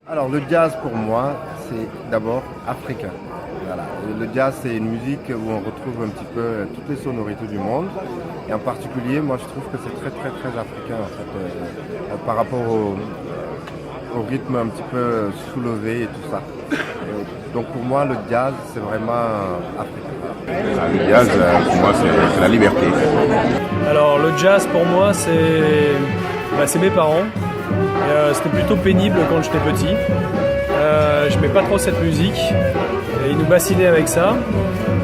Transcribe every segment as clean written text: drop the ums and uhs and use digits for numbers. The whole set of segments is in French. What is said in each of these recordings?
Alors le jazz pour moi, c'est d'abord africain. Voilà. Et le jazz, c'est une musique où on retrouve un petit peu toutes les sonorités du monde. Et en particulier, moi je trouve que c'est très très très africain en fait, par rapport au rythme un petit peu soulevé et tout ça. Donc pour moi, le jazz, c'est vraiment africain. Le jazz, pour moi, c'est la liberté. Alors le jazz pour moi c'est mes parents. C'était plutôt pénible quand j'étais petit. Je mets pas trop cette musique. Et ils nous bassinaient avec ça.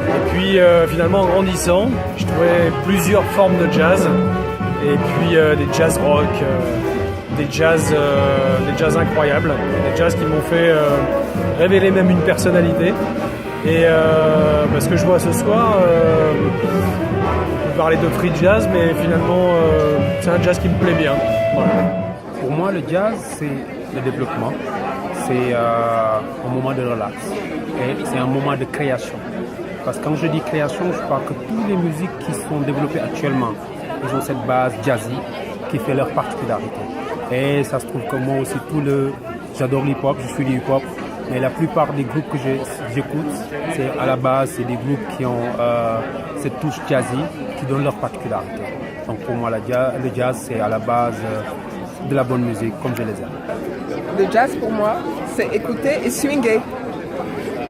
Et puis finalement en grandissant, je trouvais plusieurs formes de jazz. Et puis des jazz rock, des jazz incroyables, des jazz qui m'ont fait révéler même une personnalité. Et ce que je vois ce soir, on peut parler de free jazz, mais finalement c'est un jazz qui me plaît bien. Voilà. Pour moi, le jazz, c'est le développement, c'est un moment de relax et c'est un moment de création. Parce que quand je dis création, je parle que toutes les musiques qui sont développées actuellement, ils ont cette base jazzy qui fait leur particularité. Et ça se trouve que moi aussi, j'adore l'hip-hop, je suis du hip-hop, mais la plupart des groupes que j'écoute, c'est à la base, c'est des groupes qui ont cette touche jazzy qui donne leur particularité. Donc pour moi, le jazz, c'est à la base de la bonne musique, comme je les aime. Le jazz pour moi, c'est écouter et swinguer.